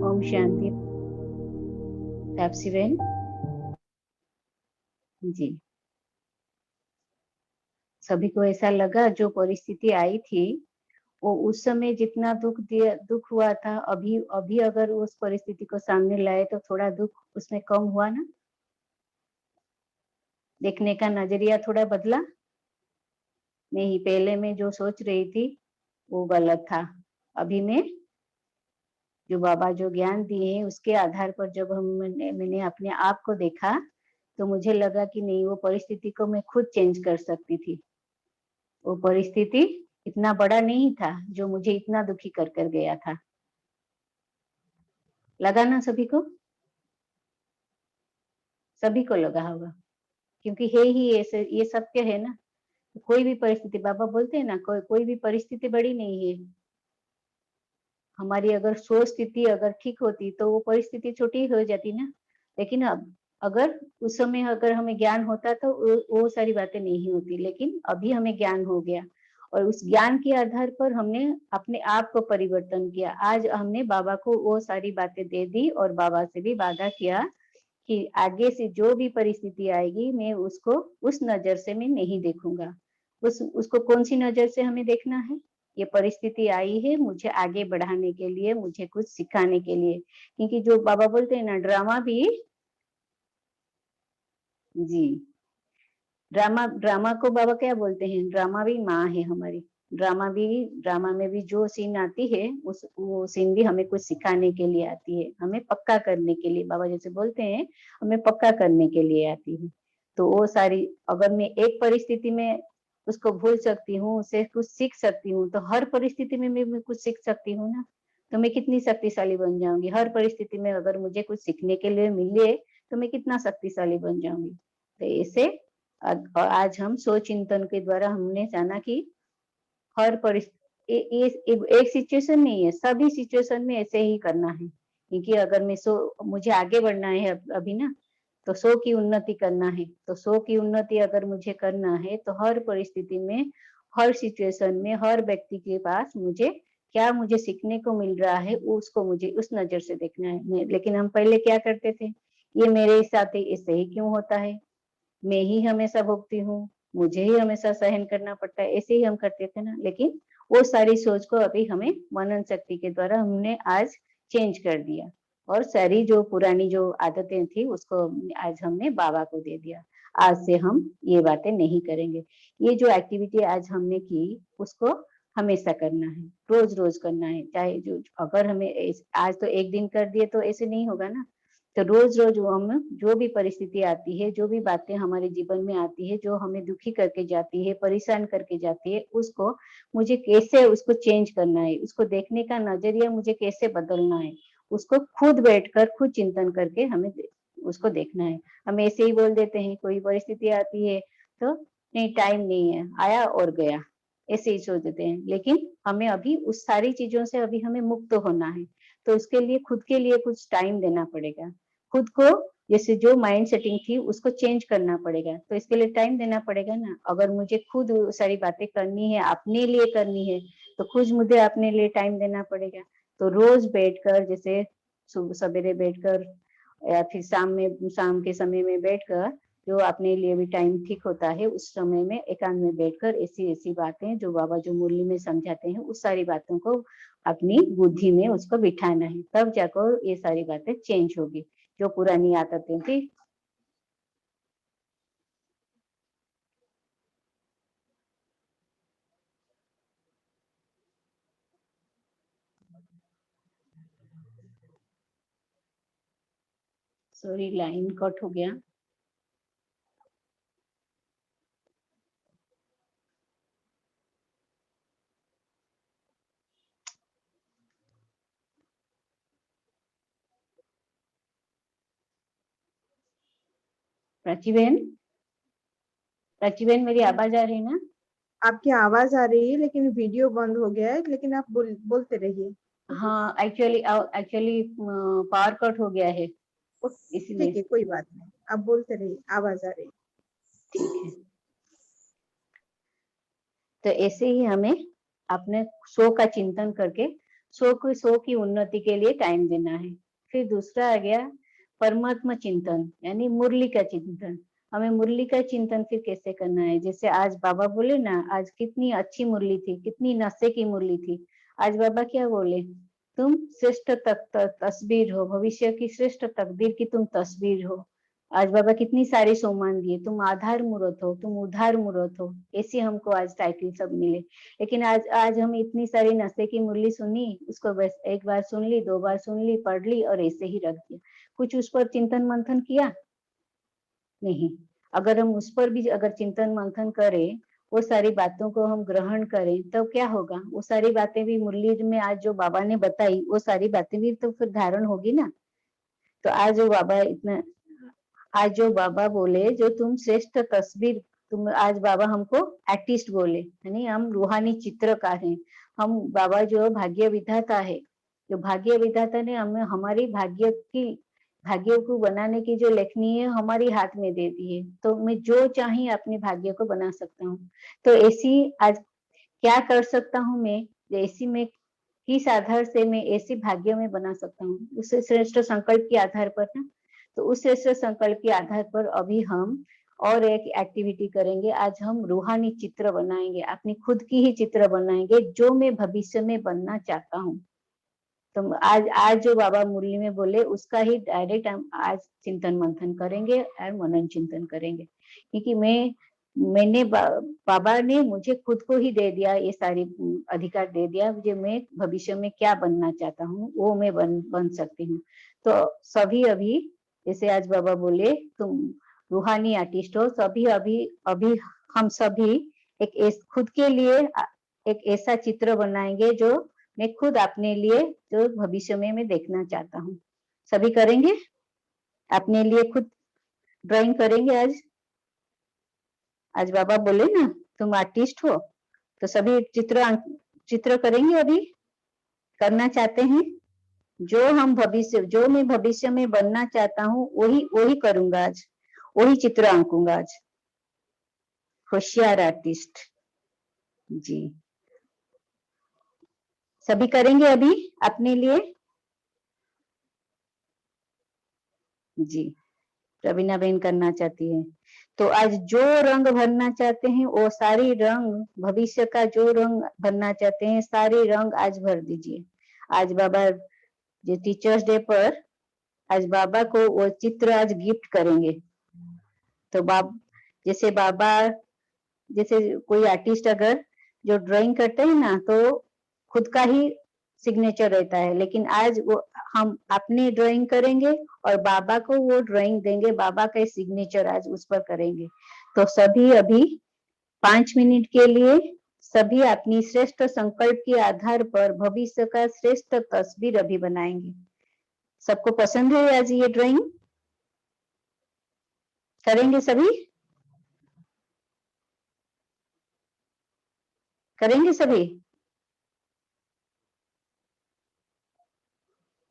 ओम शांति। तापसी बहन जी, सभी को ऐसा लगा जो परिस्थिति आई थी वो उस समय जितना दुख हुआ था, अभी अगर उस परिस्थिति को सामने लाए तो थोड़ा दुख उसमें कम हुआ ना? देखने का नजरिया थोड़ा बदला नहीं? पहले मैं जो सोच रही थी वो गलत था, अभी मैं जो बाबा जो ज्ञान दिए हैं उसके आधार पर जब मैंने अपने आप को देखा तो मुझे लगा कि नहीं, वो परिस्थिति को मैं खुद चेंज कर सकती थी। वो परिस्थिति इतना बड़ा नहीं था जो मुझे इतना दुखी कर कर गया था। लगा ना सभी को? सभी को लगा होगा, क्योंकि है ही ऐसे, ये सत्य है ना। कोई भी परिस्थिति, बाबा बोलते हैं ना, कोई भी परिस्थिति बड़ी नहीं है। हमारी अगर सोच स्थिति अगर ठीक होती तो वो परिस्थिति छोटी हो जाती ना। लेकिन अब अगर उस समय अगर हमें ज्ञान होता तो वो सारी बातें नहीं होती, लेकिन अभी हमें ज्ञान हो गया और उस ज्ञान के आधार पर हमने अपने आप को परिवर्तन किया। आज हमने बाबा को वो सारी बातें दे दी और बाबा से भी वादा किया कि आगे से जो भी परिस्थिति आएगी मैं उसको उस नजर से मैं नहीं देखूंगा। उसको कौन सी नजर से हमें देखना है? ये परिस्थिति आई है मुझे आगे बढ़ाने के लिए, मुझे कुछ सिखाने के लिए। क्योंकि जो बाबा बोलते हैं ना, ड्रामा भी, जी, ड्रामा ड्रामा को बाबा क्या बोलते हैं? ड्रामा भी माँ है हमारी। ड्रामा में भी जो सीन आती है वो सीन भी हमें कुछ सिखाने के लिए आती है, हमें पक्का करने के लिए। बाबा जैसे बोलते हैं हमें पक्का करने के लिए आती है। तो वो सारी, अगर मैं एक परिस्थिति में उसको भूल सकती हूँ, उससे कुछ सीख सकती हूँ, तो हर परिस्थिति में मैं कुछ सीख सकती हूँ ना। तो मैं कितनी शक्तिशाली बन जाऊंगी। हर परिस्थिति में अगर मुझे कुछ सीखने के लिए मिले तो मैं कितना शक्तिशाली बन जाऊंगी। तो ऐसे आज हम सोच चिंतन के द्वारा हमने जाना कि हर परिस्थिति, एक सिचुएशन नहीं है, सभी सिचुएशन में ऐसे ही करना है। क्योंकि अगर मुझे आगे बढ़ना है अभी ना, तो 100 की उन्नति करना है। तो 100 की उन्नति अगर मुझे करना है तो हर परिस्थिति में, हर सिचुएशन में, हर व्यक्ति के पास मुझे सीखने को मिल रहा है, उसको मुझे उस नजर से देखना है। लेकिन हम पहले क्या करते थे? ये मेरे साथ ऐसे ही क्यों होता है, मैं ही हमेशा भुगती हूँ, मुझे ही हमेशा सहन करना पड़ता है, ऐसे ही हम करते थे ना। लेकिन वो सारी सोच को अभी हमें मनन शक्ति के द्वारा हमने आज चेंज कर दिया और सारी जो पुरानी जो आदतें थी उसको आज हमने बाबा को दे दिया। आज से हम ये बातें नहीं करेंगे। ये जो एक्टिविटी आज हमने की उसको हमेशा करना है, रोज रोज करना है। चाहे जो, अगर हमें आज तो एक दिन कर दिए तो ऐसे नहीं होगा ना। तो रोज रोज हम जो भी परिस्थिति आती है, जो भी बातें हमारे जीवन में आती है, जो हमें दुखी करके जाती है, परेशान करके जाती है, उसको मुझे कैसे उसको चेंज करना है, उसको देखने का नजरिया मुझे कैसे बदलना है, उसको खुद बैठकर खुद चिंतन करके हमें उसको देखना है। हम ऐसे ही बोल देते हैं, कोई परिस्थिति आती है तो नहीं, टाइम नहीं है, आया और गया, ऐसे ही सोच देते हैं। लेकिन हमें अभी उस सारी चीजों से अभी हमें मुक्त होना है, तो उसके लिए खुद के लिए कुछ टाइम देना पड़ेगा। खुद को, जैसे जो माइंड सेटिंग थी उसको चेंज करना पड़ेगा, तो इसके लिए टाइम देना पड़ेगा ना। अगर मुझे खुद सारी बातें करनी है, अपने लिए करनी है, तो खुद मुझे अपने लिए टाइम देना पड़ेगा। तो रोज बैठकर, जैसे सवेरे बैठकर या फिर शाम के समय में बैठकर, जो अपने लिए भी टाइम ठीक होता है, उस समय में एकांत में बैठकर ऐसी ऐसी बातें जो बाबा जो मुरली में समझाते हैं, उस सारी बातों को अपनी बुद्धि में उसको बिठाना है, तब जाकर ये सारी बातें चेंज होगी, जो पुरानी आदतें थी। सॉरी, लाइन कट हो गया। प्राची बहन, प्राची बहन, मेरी आवाज आ रही है ना? आपकी आवाज आ रही है लेकिन वीडियो बंद हो गया है, लेकिन आप बोलते रहिए। हाँ, एक्चुअली पावर कट हो गया है, इसलिए। ठीक है, कोई बात नहीं, आप बोलते रहिए, आवाज आ रही है। ठीक है, तो ऐसे ही हमें अपने सो का चिंतन करके सो की उन्नति के लिए टाइम देना है। फिर दूसरा आ गया परमात्मा चिंतन, यानी मुरली का चिंतन। हमें मुरली का चिंतन फिर कैसे करना है? जैसे आज बाबा बोले ना, आज कितनी अच्छी मुरली थी, कितनी नशे की मुरली थी। आज बाबा क्या बोले? तुम श्रेष्ठ तस्वीर हो, भविष्य की श्रेष्ठ तकदीर की तुम तस्वीर हो। आज बाबा कितनी सारी सोमान दिए, तुम आधार मूर्त हो, तुम उधार मूर्त हो, ऐसी हमको आज टाइटल सब मिले। लेकिन आज हम इतनी सारी नशे की मुरली सुनी, उसको बस एक बार सुन ली, 2 बार सुन ली, पढ़ ली और ऐसे ही रख दिया। कुछ उस पर चिंतन मंथन किया नहीं। अगर हम उस पर भी अगर चिंतन मंथन करें, वो सारी बातों को हम ग्रहण करें तो क्या होगा, वो सारी बातें भी मुरली में आज जो बाबा ने बताई वो सारी बातें भी तो फिर धारण होगी ना। तो आज जो बाबा इतना, आज जो बाबा बोले जो तुम श्रेष्ठ तस्वीर, तुम आज बाबा हमको आर्टिस्ट बोले, यानी हम रूहानी चित्रकार हैं। हम बाबा जो भाग्य विधाता है, जो भाग्य विधाता ने हमें हमारी भाग्य को बनाने की जो लेखनी है हमारी हाथ में दे दी है। तो मैं जो चाहे अपने भाग्य को बना सकता हूँ। तो ऐसी आज क्या कर सकता हूँ मैं, ऐसी में किस आधार से मैं ऐसी भाग्य में बना सकता हूँ, उस श्रेष्ठ संकल्प के आधार पर ना। तो उस श्रेष्ठ संकल्प के आधार पर अभी हम और एक एक्टिविटी करेंगे। आज हम रूहानी चित्र बनाएंगे, अपनी खुद की ही चित्र बनाएंगे जो मैं भविष्य में बनना चाहता हूँ। तो आज जो बाबा मुरली में बोले उसका ही डायरेक्ट हम आज चिंतन मंथन करेंगे और मनन चिंतन करेंगे। क्योंकि मैंने बाबा ने मुझे खुद को ही दे दिया, ये सारी अधिकार दे दिया मुझे, मैं भविष्य में क्या बनना चाहता हूँ वो मैं बन सकती हूँ। तो सभी अभी जैसे आज बाबा बोले तुम रूहानी आर्टिस्ट हो, सभी अभी हम सभी एक खुद के लिए एक ऐसा चित्र बनाएंगे जो मैं खुद अपने लिए जो भविष्य में मैं देखना चाहता हूँ। सभी करेंगे, अपने लिए खुद ड्राइंग करेंगे। आज बाबा बोले ना तुम आर्टिस्ट हो, तो सभी चित्र करेंगे। अभी करना चाहते हैं जो मैं भविष्य में बनना चाहता हूँ वही करूंगा आज, वही चित्र आंकूंगा आज। होशियार आर्टिस्ट जी, सभी करेंगे अभी अपने लिए जी। रवीना बहन करना चाहती है। तो आज जो रंग भरना चाहते हैं वो सारी रंग, भविष्य का जो रंग भरना चाहते हैं सारी रंग आज भर दीजिए। आज बाबा जो टीचर्स डे पर आज बाबा को वो चित्र आज गिफ्ट करेंगे। तो जैसे कोई आर्टिस्ट अगर जो ड्राइंग करते हैं ना तो खुद का ही सिग्नेचर रहता है, लेकिन आज वो हम अपनी ड्राइंग करेंगे और बाबा को वो ड्राइंग देंगे, बाबा का सिग्नेचर आज उस पर करेंगे। तो सभी अभी 5 मिनट के लिए सभी अपनी श्रेष्ठ संकल्प के आधार पर भविष्य का श्रेष्ठ तस्वीर अभी बनाएंगे। सबको पसंद है आज ये ड्राइंग? करेंगे सभी? करेंगे सभी?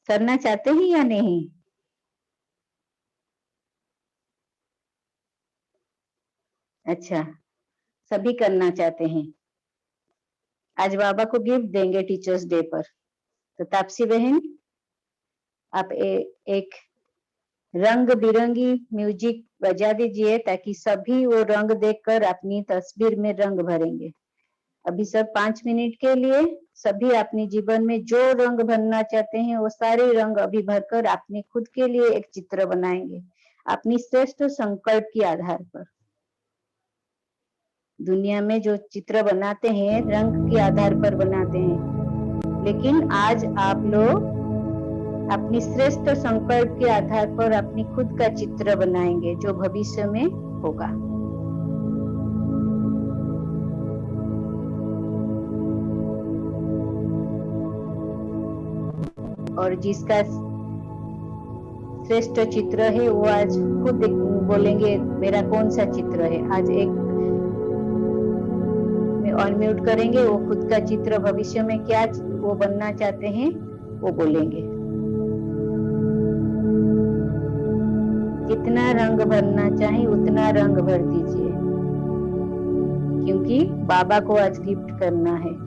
करना चाहते हैं या नहीं? अच्छा, सभी करना चाहते हैं। आज बाबा को गिफ्ट देंगे टीचर्स डे पर। तो तापसी बहन आप एक रंग बिरंगी म्यूजिक बजा दीजिए ताकि सभी वो रंग देखकर अपनी तस्वीर में रंग भरेंगे। अभी सब 5 मिनट के लिए सभी अपने जीवन में जो रंग भरना चाहते हैं वो सारे रंग अभी भरकर अपने खुद के लिए एक चित्र बनाएंगे अपनी श्रेष्ठ संकल्प के आधार पर। दुनिया में जो चित्र बनाते हैं रंग के आधार पर बनाते हैं, लेकिन आज आप लोग अपनी श्रेष्ठ संकल्प के आधार पर अपनी खुद का चित्र बनाएंगे जो भविष्य में होगा। और जिसका श्रेष्ठ चित्र है वो आज खुद बोलेंगे मेरा कौन सा चित्र है। आज एक में अनम्यूट करेंगे, वो खुद का चित्र भविष्य में क्या वो बनना चाहते हैं वो बोलेंगे। जितना रंग भरना चाहे उतना रंग भर दीजिए, क्योंकि बाबा को आज गिफ्ट करना है।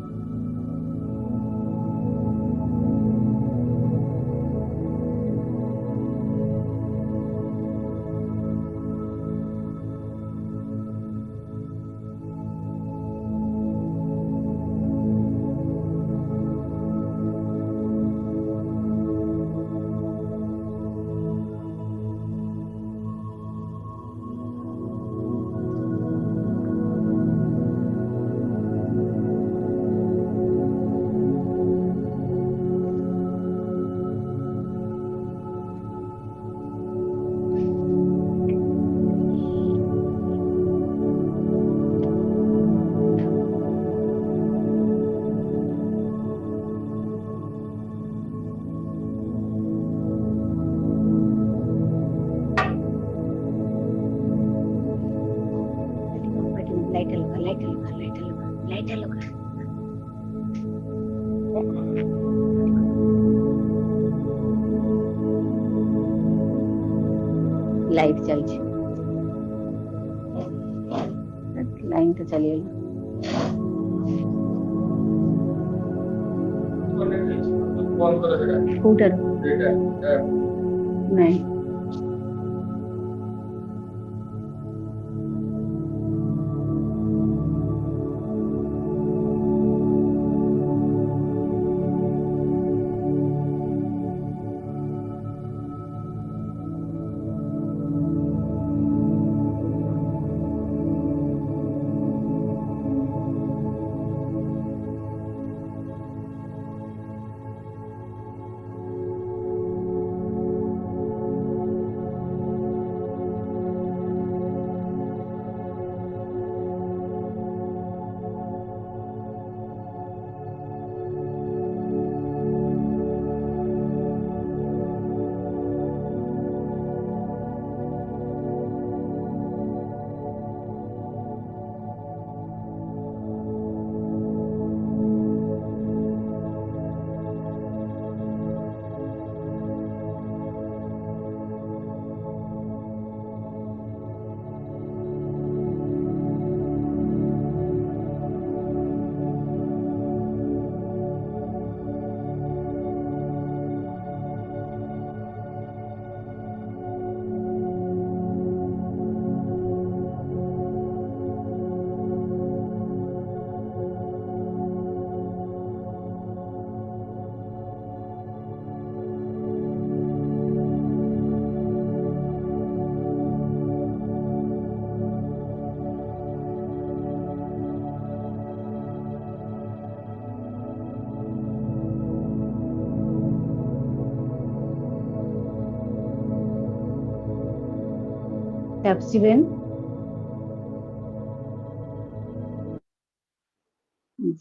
लाइट चलছে लाइन तो चलेगा स्कूटर नहीं तापसी बहन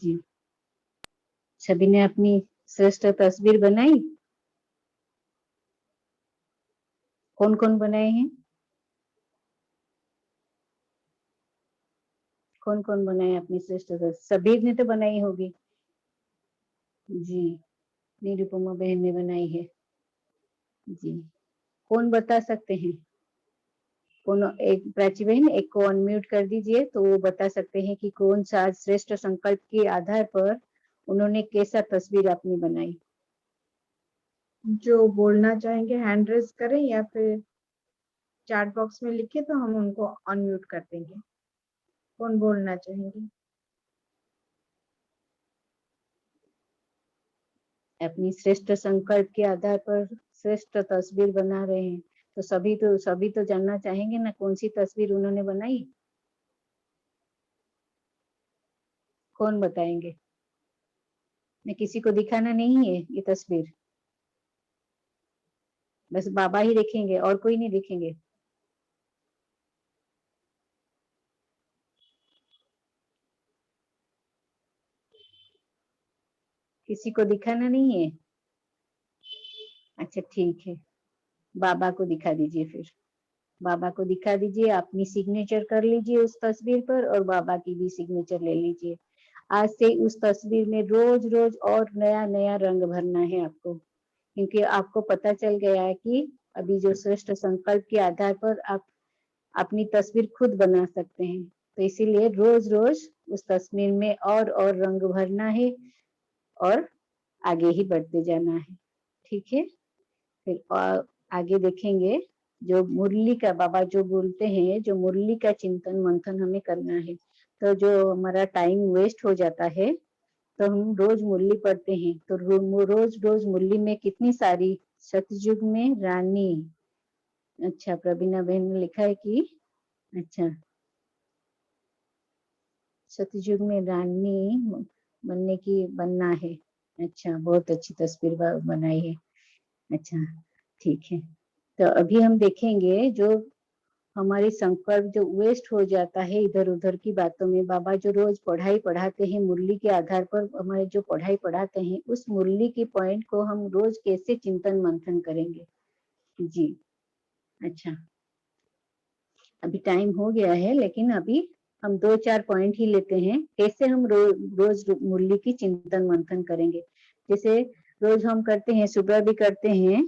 जी सभी ने अपनी श्रेष्ठ तस्वीर बनाई कौन कौन बनाए हैं कौन कौन बनाए अपनी श्रेष्ठ तस्वीर सभी ने तो बनाई होगी जी निरुपमा बहन ने बनाई है जी कौन बता सकते हैं कौन एक प्राची बहन एक को अनम्यूट कर दीजिए तो वो बता सकते हैं कि कौन सा श्रेष्ठ संकल्प के आधार पर उन्होंने कैसा तस्वीर अपनी बनाई जो बोलना चाहेंगे हैंड रेज करें या फिर चैट बॉक्स में लिखे तो हम उनको अनम्यूट कर देंगे। कौन बोलना चाहेंगे? अपनी श्रेष्ठ संकल्प के आधार पर श्रेष्ठ तस्वीर बना रहे हैं तो सभी तो जानना चाहेंगे ना कौन सी तस्वीर उन्होंने बनाई कौन बताएंगे मैं किसी को दिखाना नहीं है ये तस्वीर बस बाबा ही देखेंगे और कोई नहीं देखेंगे किसी को दिखाना नहीं है अच्छा ठीक है बाबा को दिखा दीजिए फिर बाबा को दिखा दीजिए अपनी सिग्नेचर कर लीजिए उस तस्वीर पर और बाबा की भी सिग्नेचर ले लीजिए आज से उस तस्वीर में रोज रोज और नया नया रंग भरना है आपको क्योंकि आपको पता चल गया है कि अभी जो श्रेष्ठ संकल्प के आधार पर आप अपनी तस्वीर खुद बना सकते हैं तो इसीलिए रोज रोज उस तस्वीर में और रंग भरना है और आगे ही बढ़ते जाना है ठीक है फिर और आगे देखेंगे जो मुरली का बाबा जो बोलते हैं जो मुरली का चिंतन मंथन हमें करना है तो जो हमारा टाइम वेस्ट हो जाता है तो हम रोज मुरली पढ़ते हैं तो रोज रोज मुरली में कितनी सारी सतयुग में रानी अच्छा प्रवीणा बहन ने लिखा है कि अच्छा सतयुग में रानी बनना है अच्छा बहुत अच्छी तस्वीर बनाई है अच्छा ठीक है तो अभी हम देखेंगे जो हमारी संकल्प जो वेस्ट हो जाता है इधर उधर की बातों में बाबा जो रोज पढ़ाई पढ़ाते हैं मुरली के आधार पर हमारे जो पढ़ाई पढ़ाते हैं उस मुरली की पॉइंट को हम रोज कैसे चिंतन मंथन करेंगे जी अच्छा अभी टाइम हो गया है लेकिन अभी हम 2-4 पॉइंट ही लेते हैं कैसे हम रोज मुरली की चिंतन मंथन करेंगे जैसे रोज हम करते हैं, सुबह भी करते हैं,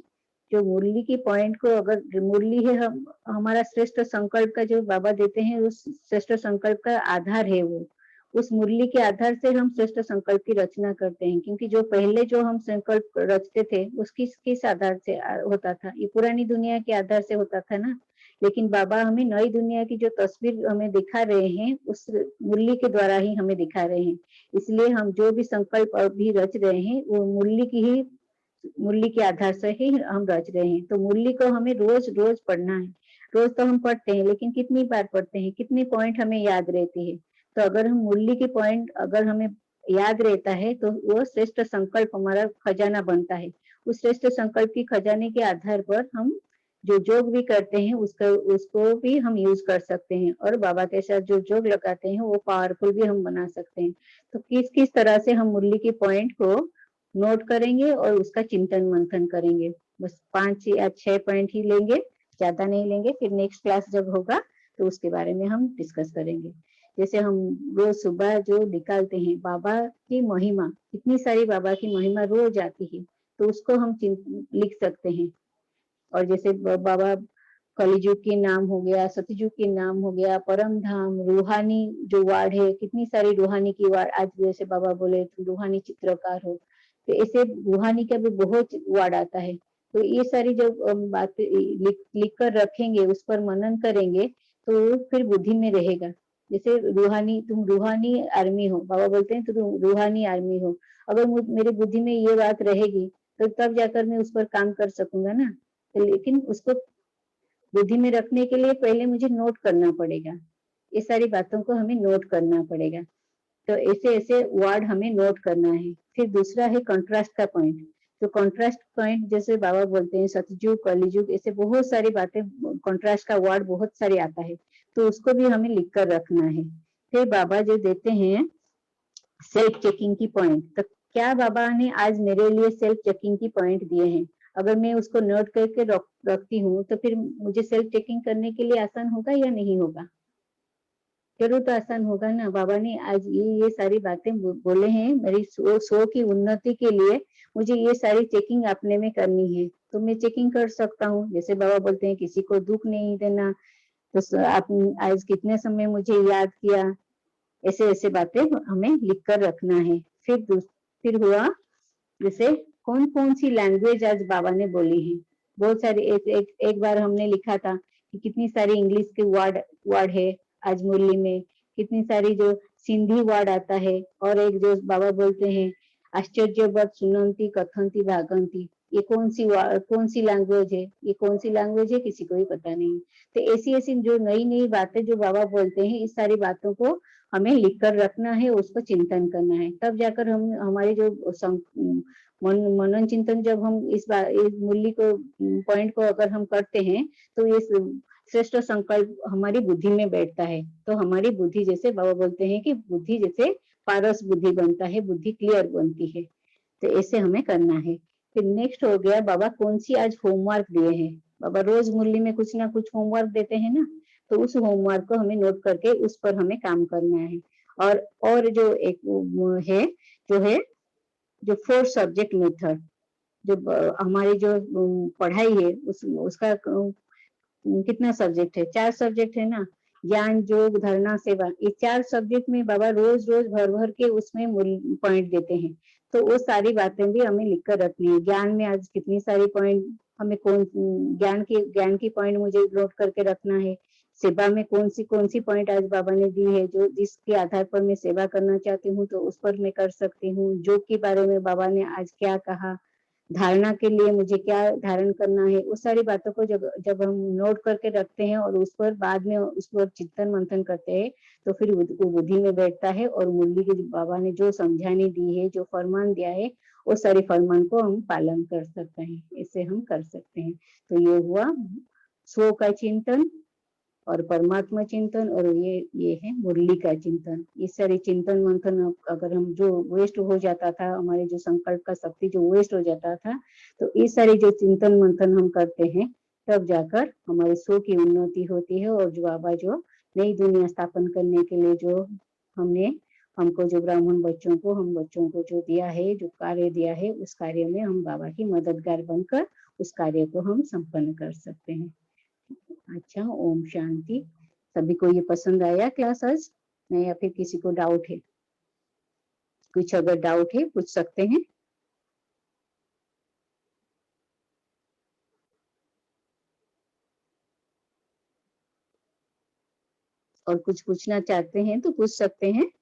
जो मुरली की पॉइंट को, अगर मुरली है हम हमारा श्रेष्ठ संकल्प का जो बाबा देते हैं, उस श्रेष्ठ संकल्प का आधार है वो। उस मुरली के आधार से हम श्रेष्ठ संकल्प की रचना करते हैं, क्योंकि जो पहले जो हम संकल्प रचते थे उसकी किस आधार से होता था, ये पुरानी दुनिया के आधार से होता था ना। लेकिन बाबा हमें नई दुनिया की जो तस्वीर हमें दिखा रहे हैं, उस मुरली के द्वारा ही हमें दिखा रहे हैं। इसलिए हम जो भी संकल्प अभी रच रहे हैं, वो मुरली के आधार से ही हम रच रहे हैं। तो मुरली को हमें रोज रोज पढ़ना है। रोज तो हम पढ़ते हैं, लेकिन कितनी बार पढ़ते हैं, कितनी पॉइंट हमें याद रहती है। तो अगर हम मुरली की पॉइंट अगर हमें याद रहता है, तो वो श्रेष्ठ संकल्प हमारा खजाना बनता है। उस श्रेष्ठ संकल्प की खजाने के आधार पर हम जो जोग भी करते हैं, उसको भी हम यूज कर सकते हैं, और बाबा के साथ जो जोग लगाते हैं वो पावरफुल भी हम बना सकते हैं। तो किस किस तरह से हम मुरली की पॉइंट को नोट करेंगे और उसका चिंतन मंथन करेंगे। बस 5 या 6 पॉइंट ही लेंगे, ज्यादा नहीं लेंगे। फिर नेक्स्ट क्लास जब होगा तो उसके बारे में हम डिस्कस करेंगे। जैसे हम रोज सुबह जो निकालते हैं बाबा की महिमा, इतनी सारी बाबा की महिमा रोज आती है, तो उसको हम लिख सकते हैं। और जैसे बाबा कलिजुग के नाम हो गया, सतयुग के नाम हो गया, परम धाम, रूहानी जो वार्ड है, कितनी सारी रूहानी की वार्ड, आज जैसे बाबा बोले तुम रूहानी चित्रकार हो, तो ऐसे रूहानी का भी बहुत वार्ड आता है। तो ये सारी जब बातें लिख कर रखेंगे, उस पर मनन करेंगे, तो फिर बुद्धि में रहेगा। जैसे रूहानी, तुम रूहानी आर्मी हो, बाबा बोलते हैं तुम रूहानी आर्मी हो। अगर मेरी बुद्धि में ये बात रहेगी, तो तब जाकर मैं उस पर काम कर सकूंगा ना। लेकिन उसको बुद्धि में रखने के लिए पहले मुझे नोट करना पड़ेगा, ये सारी बातों को हमें नोट करना पड़ेगा। तो ऐसे ऐसे वर्ड हमें नोट करना है। फिर दूसरा है कंट्रास्ट का पॉइंट। तो कंट्रास्ट पॉइंट जैसे बाबा बोलते हैं सतयुग कलियुग, ऐसे बहुत सारी बातें, कंट्रास्ट का वर्ड बहुत सारे आता है, तो उसको भी हमें लिख कर रखना है। फिर बाबा जो देते हैं सेल्फ चेकिंग की पॉइंट, तो क्या बाबा ने आज मेरे लिए सेल्फ चेकिंग की पॉइंट दिए हैं, अगर मैं उसको नोट करके रखती हूँ, तो फिर मुझे सेल्फ चेकिंग करने के लिए आसान होगा या नहीं होगा? जरूर तो आसान होगा ना। बाबा ने आज ये सारी बातें बोले हैं, मेरी सो की उन्नति के लिए मुझे ये सारी चेकिंग अपने में करनी है, तो मैं चेकिंग कर सकता हूँ। जैसे बाबा बोलते हैं किसी को दुख नहीं देना, तो आप आज कितने समय मुझे याद किया, ऐसे ऐसे बातें हमें लिख कर रखना है। फिर हुआ जैसे कौन कौन सी लैंग्वेज आज बाबा ने बोली है। बहुत सारी, एक बार हमने लिखा था कि कितनी सारी इंग्लिश के वर्ड है आज मुरली में, कितनी सारी जो सिंधी वर्ड आता है, और एक जो बाबा बोलते हैं आश्चर्यवत सुनंती कथंती भागंती, ये कौन सी लैंग्वेज है, ये कौन सी लैंग्वेज है, किसी को भी पता नहीं। तो ऐसी ऐसी जो नई नई बातें जो बाबा बोलते हैं, इस सारी बातों को हमें लिख कर रखना है, उसको चिंतन करना है। तब जाकर हम हमारे जो मनन चिंतन, जब हम इस मूल्य को पॉइंट को अगर हम करते हैं, तो ये श्रेष्ठ संकल्प हमारी बुद्धि में बैठता है। तो हमारी बुद्धि, जैसे बाबा बोलते हैं कि बुद्धि जैसे पारस बुद्धि बनता है, बुद्धि क्लियर बनती है। तो ऐसे हमें करना है। फिर नेक्स्ट हो गया बाबा कौन सी आज होमवर्क दिए हैं। बाबा रोज मुरली में कुछ ना कुछ होमवर्क देते हैं ना, तो उस होमवर्क को हमें नोट करके उस पर हमें काम करना है। और जो एक है जो 4 सब्जेक्ट मेथड, जो हमारी जो पढ़ाई है उसका कितना सब्जेक्ट है, 4 सब्जेक्ट है ना, ज्ञान योग धारणा सेवा, ये 4 सब्जेक्ट में बाबा रोज रोज भर भर के उसमें पॉइंट देते हैं। तो वो सारी बातें भी हमें लिख कर रखनी है। ज्ञान में आज कितनी सारी पॉइंट हमें, ज्ञान की पॉइंट मुझे नोट करके रखना है। सेवा में कौन सी पॉइंट आज बाबा ने दी है, जो जिसके आधार पर मैं सेवा करना चाहती हूँ, तो उस पर मैं कर सकती हूँ। योग के बारे में बाबा ने आज क्या कहा, धारणा के लिए मुझे क्या धारण करना है, उस सारी बातों को जब हम नोट करके रखते हैं और उस पर बाद में उस पर चिंतन मंथन करते हैं, तो फिर वो बुद्धि में बैठता है, और मुरली के बाबा ने जो समझाने दी है, जो फरमान दिया है, वो सारे फरमान को हम पालन कर सकते हैं। इसे हम कर सकते हैं। तो ये हुआ स्व का चिंतन और परमात्मा चिंतन, और ये है मुरली का चिंतन। इस सारे चिंतन मंथन अगर हम, जो वेस्ट हो जाता था, हमारे जो संकल्प का शक्ति जो वेस्ट हो जाता था, तो इस सारे जो चिंतन मंथन हम करते हैं, तब जाकर हमारे सो की उन्नति होती है। और जो बाबा जो नई दुनिया स्थापन करने के लिए जो हमने हमको जो ब्राह्मण बच्चों को, हम बच्चों को जो दिया है, जो कार्य दिया है, उस कार्य में हम बाबा की मददगार बनकर उस कार्य को हम संपन्न कर सकते हैं। अच्छा, ओम शांति। सभी को ये पसंद आया क्लास आज? नहीं, या फिर किसी को डाउट है? कुछ अगर डाउट है पूछ सकते हैं। और कुछ पूछना चाहते हैं तो पूछ सकते हैं।